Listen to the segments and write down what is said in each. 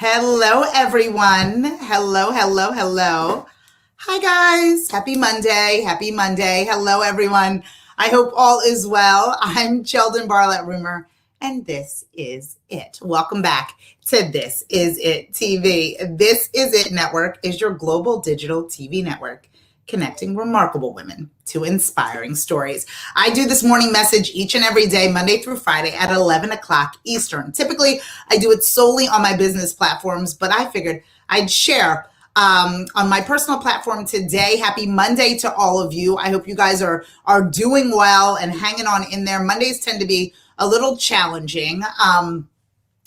Hello, everyone. Hello, hello, hello. Hi, guys. Happy Monday. Happy Monday. Hello, everyone. I hope all is well. I'm CHELDIN BARLATT RUMER, and this is it. Welcome back to This Is It TV. This Is It Network is your global digital TV network, connecting remarkable women to inspiring stories. I do this morning message each and every day, Monday through Friday at 11 o'clock Eastern. Typically, I do it solely on my business platforms, but I figured I'd share on my personal platform today. Happy Monday to all of you. I hope you guys are doing well and hanging on in there. Mondays tend to be a little challenging,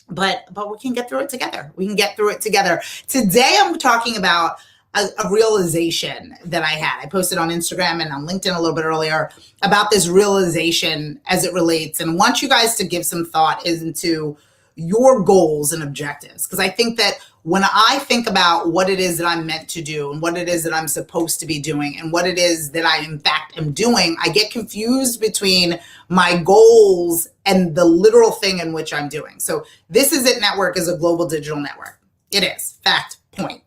but we can get through it together. We can get through it together. Today, I'm talking about a realization that I had. I posted on Instagram and on LinkedIn a little bit earlier about this realization as it relates, and I want you guys to give some thought into your goals and objectives. Because I think that when I think about what it is that I'm meant to do and what it is that I'm supposed to be doing and what it is that I in fact am doing, I get confused between my goals and the literal thing in which I'm doing. So This Is It Network is a global digital network. It is. Fact. Point.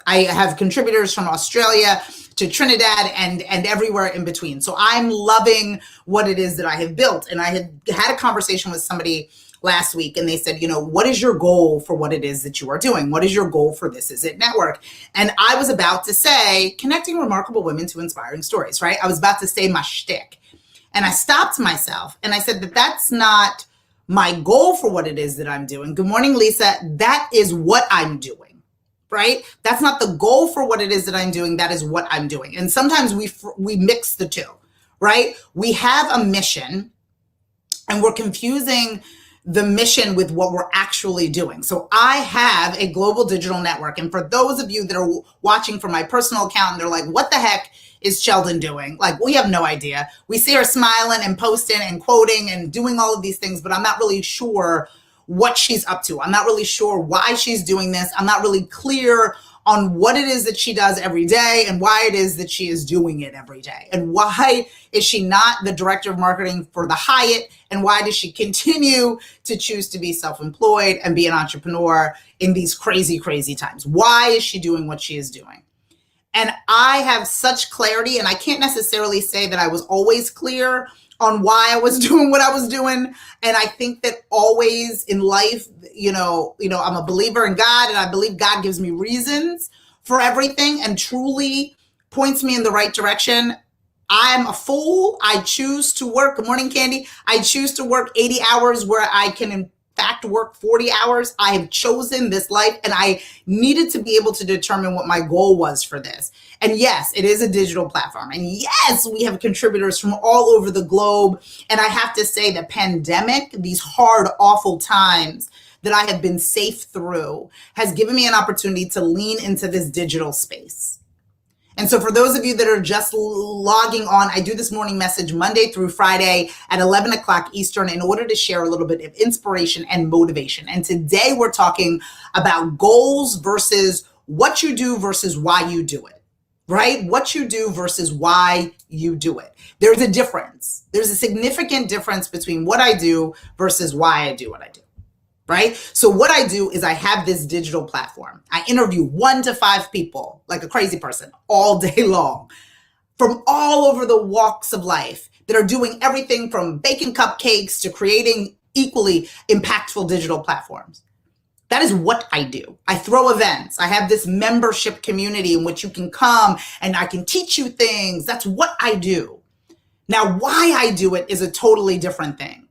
I have contributors from Australia to Trinidad and everywhere in between. So I'm loving what it is that I have built. And I had a conversation with somebody last week, and they said, what is your goal for what it is that you are doing? What is your goal for This Is It Network? And I was about to say, connecting remarkable women to inspiring stories, right? I was about to say my shtick. And I stopped myself and I said that that's not my goal for what it is that I'm doing. Good morning, Lisa. That is what I'm doing. Right? That's not the goal for what it is that I'm doing. That is what I'm doing. And sometimes we mix the two, right? We have a mission and we're confusing the mission with what we're actually doing. So I have a global digital network. And for those of you that are watching from my personal account and they're like, what the heck is CHELDIN doing? Like, we have no idea. We see her smiling and posting and quoting and doing all of these things, but I'm not really sure what she's up to. I'm not really sure why she's doing this. I'm not really clear on what it is that she does every day and why it is that she is doing it every day. And why is she not the director of marketing for the Hyatt? And why does she continue to choose to be self-employed and be an entrepreneur in these crazy, crazy times? Why is she doing what she is doing? And I have such clarity, and I can't necessarily say that I was always clear on why I was doing what I was doing. And I think that always in life, I'm a believer in God, and I believe God gives me reasons for everything and truly points me in the right direction. I'm a fool. I choose to work. Good morning, Candy. I choose to work 80 hours where I can in fact work 40 hours. I have chosen this life, and I needed to be able to determine what my goal was for this. And yes, it is a digital platform. And yes, we have contributors from all over the globe. And I have to say, the pandemic, these hard, awful times that I have been safe through, has given me an opportunity to lean into this digital space. And so for those of you that are just logging on, I do this morning message Monday through Friday at 11 o'clock Eastern in order to share a little bit of inspiration and motivation. And today we're talking about goals versus what you do versus why you do it, right? What you do versus why you do it. There's a difference. There's a significant difference between what I do versus why I do what I do. Right? So what I do is I have this digital platform. I interview 1 to 5 people like a crazy person all day long from all over the walks of life that are doing everything from baking cupcakes to creating equally impactful digital platforms. That is what I do. I throw events. I have this membership community in which you can come and I can teach you things. That's what I do. Now, why I do it is a totally different thing.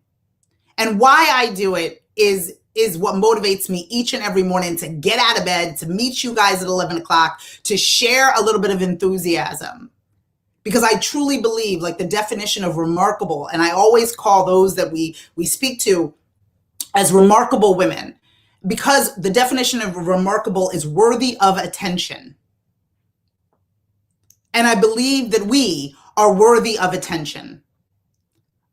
And why I do it is what motivates me each and every morning to get out of bed, to meet you guys at 11 o'clock, to share a little bit of enthusiasm. Because I truly believe, like, the definition of remarkable, and I always call those that we speak to as remarkable women, because the definition of remarkable is worthy of attention. And I believe that we are worthy of attention.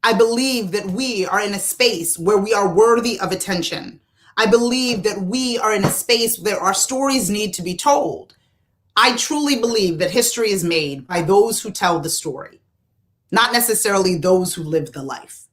I believe that we are in a space where we are worthy of attention. I believe that we are in a space where our stories need to be told. I truly believe that history is made by those who tell the story, not necessarily those who live the life.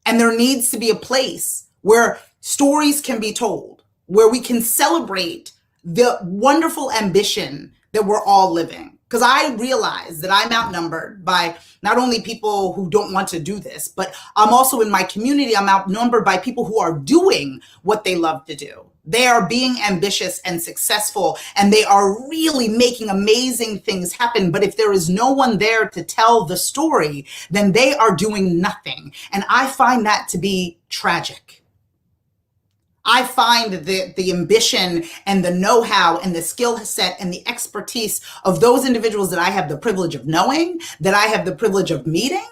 And there needs to be a place where stories can be told, where we can celebrate the wonderful ambition that we're all living. Because I realize that I'm outnumbered by not only people who don't want to do this, but I'm also in my community, I'm outnumbered by people who are doing what they love to do. They are being ambitious and successful, and they are really making amazing things happen. But if there is no one there to tell the story, then they are doing nothing. And I find that to be tragic. I find that the ambition and the know-how and the skill set and the expertise of those individuals that I have the privilege of knowing, that I have the privilege of meeting,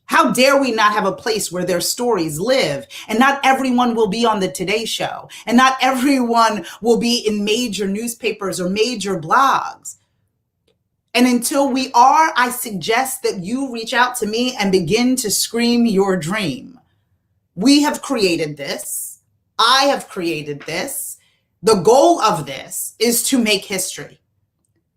how dare we not have a place where their stories live? And not everyone will be on the Today Show, and not everyone will be in major newspapers or major blogs. And until we are, I suggest that you reach out to me and begin to scream your dream. We have created this. I have created this. The goal of this is to make history.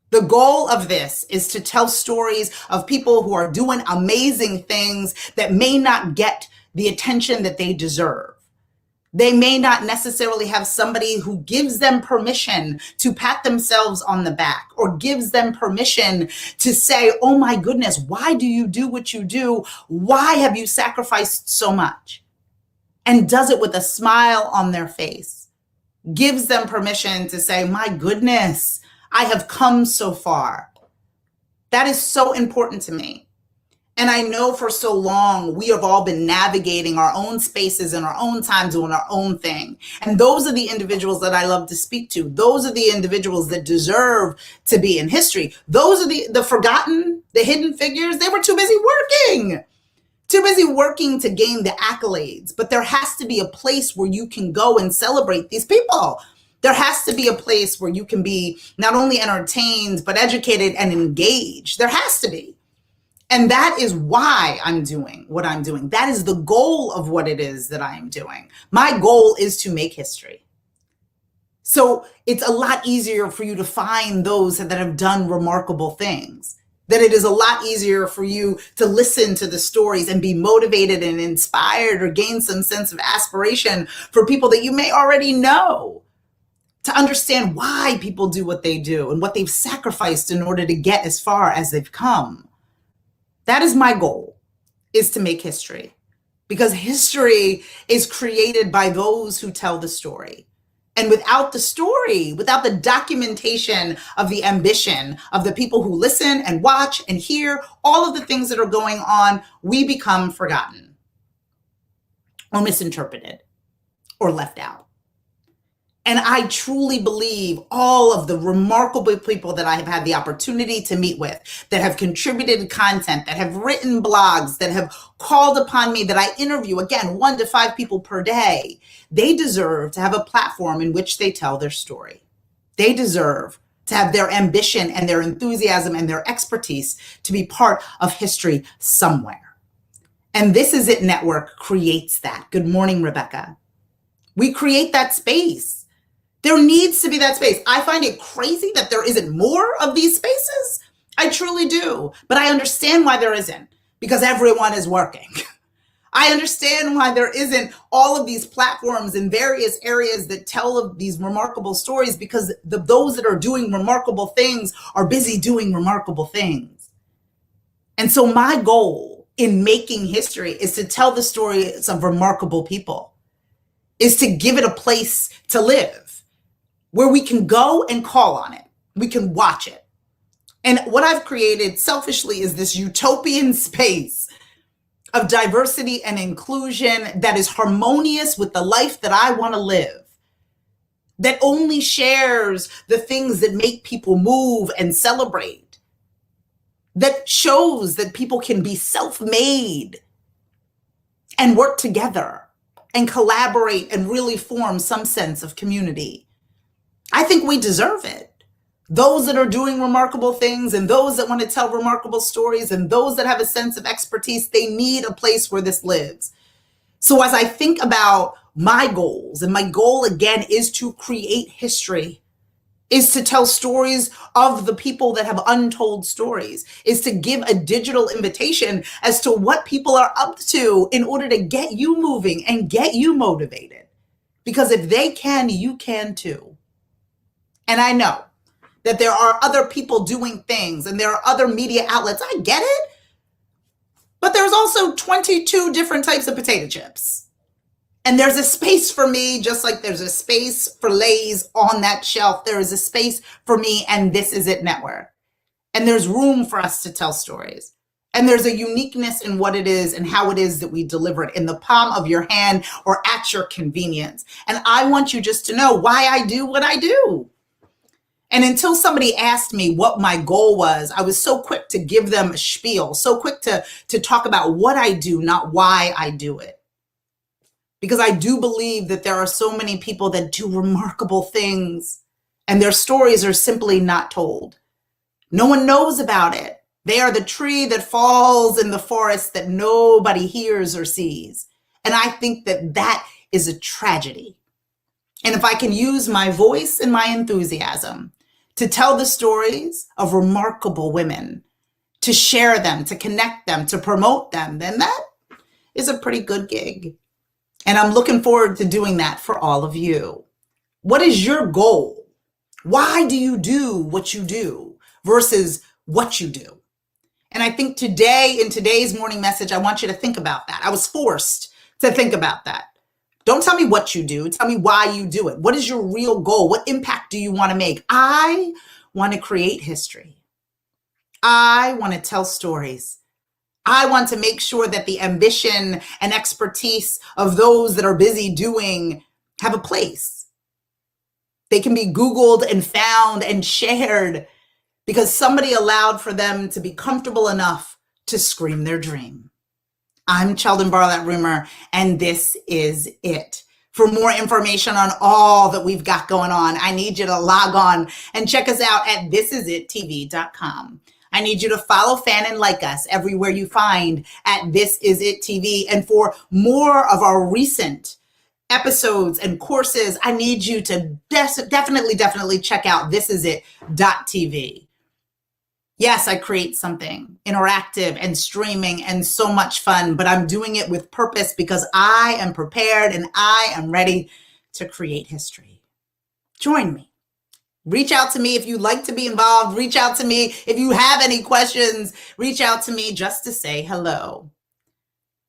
The goal of this is to tell stories of people who are doing amazing things that may not get the attention that they deserve. They may not necessarily have somebody who gives them permission to pat themselves on the back or gives them permission to say, oh my goodness, why do you do what you do? Why have you sacrificed so much? And does it with a smile on their face, gives them permission to say, my goodness, I have come so far. That is so important to me. And I know for so long, we have all been navigating our own spaces in our own time, doing our own thing. And those are the individuals that I love to speak to. Those are the individuals that deserve to be in history. Those are the forgotten, the hidden figures. They were too busy working. Too busy working to gain the accolades. But there has to be a place where you can go and celebrate these people. There has to be a place where you can be not only entertained, but educated and engaged. There has to be. And that is why I'm doing what I'm doing. That is the goal of what it is that I am doing. My goal is to make history. So it's a lot easier for you to find those that have done remarkable things. That it is a lot easier for you to listen to the stories and be motivated and inspired or gain some sense of aspiration for people that you may already know, to understand why people do what they do and what they've sacrificed in order to get as far as they've come. That is my goal, is to make history, because history is created by those who tell the story. And without the story, without the documentation of the ambition of the people who listen and watch and hear all of the things that are going on, we become forgotten or misinterpreted or left out. And I truly believe all of the remarkable people that I have had the opportunity to meet with, that have contributed content, that have written blogs, that have called upon me, that I interview, again, 1 to 5 people per day, they deserve to have a platform in which they tell their story. They deserve to have their ambition and their enthusiasm and their expertise to be part of history somewhere. And This Is It Network creates that. Good morning, Rebecca. We create that space. There needs to be that space. I find it crazy that there isn't more of these spaces. I truly do. But I understand why there isn't, because everyone is working. I understand why there isn't all of these platforms in various areas that tell of these remarkable stories, because those that are doing remarkable things are busy doing remarkable things. And so my goal in making history is to tell the stories of remarkable people, is to give it a place to live, where we can go and call on it. We can watch it. And what I've created selfishly is this utopian space of diversity and inclusion that is harmonious with the life that I want to live, that only shares the things that make people move and celebrate, that shows that people can be self-made and work together and collaborate and really form some sense of community. I think we deserve it. Those that are doing remarkable things and those that want to tell remarkable stories and those that have a sense of expertise, they need a place where this lives. So as I think about my goals, and my goal again is to create history, is to tell stories of the people that have untold stories, is to give a digital invitation as to what people are up to in order to get you moving and get you motivated. Because if they can, you can too. And I know that there are other people doing things and there are other media outlets. I get it. But there's also 22 different types of potato chips. And there's a space for me, just like there's a space for Lay's on that shelf. There is a space for me and This Is It Network. And there's room for us to tell stories. And there's a uniqueness in what it is and how it is that we deliver it in the palm of your hand or at your convenience. And I want you just to know why I do what I do. And until somebody asked me what my goal was, I was so quick to give them a spiel, so quick to talk about what I do, not why I do it. Because I do believe that there are so many people that do remarkable things and their stories are simply not told. No one knows about it. They are the tree that falls in the forest that nobody hears or sees. And I think that that is a tragedy. And if I can use my voice and my enthusiasm to tell the stories of remarkable women, to share them, to connect them, to promote them, then that is a pretty good gig. And I'm looking forward to doing that for all of you. What is your goal? Why do you do what you do versus what you do? And I think today, in today's morning message, I want you to think about that. I was forced to think about that. Don't tell me what you do. Tell me why you do it. What is your real goal? What impact do you want to make? I want to create history. I want to tell stories. I want to make sure that the ambition and expertise of those that are busy doing have a place. They can be Googled and found and shared because somebody allowed for them to be comfortable enough to scream their dream. I'm CHELDIN BARLATT RUMER, and this is it. For more information on all that we've got going on, I need you to log on and check us out at thisisItTV.com. I need you to follow, fan, and like us everywhere you find at This Is It TV. And for more of our recent episodes and courses, I need you to definitely check out thisisit.tv. Yes, I create something interactive and streaming and so much fun, but I'm doing it with purpose because I am prepared and I am ready to create history. Join me. Reach out to me if you'd like to be involved. Reach out to me if you have any questions. Reach out to me just to say hello.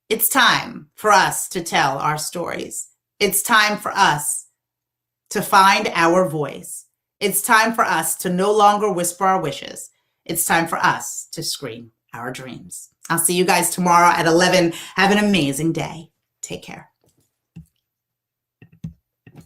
It's time for us to tell our stories. It's time for us to find our voice. It's time for us to no longer whisper our wishes. It's time for us to scream our dreams. I'll see you guys tomorrow at 11. Have an amazing day. Take care.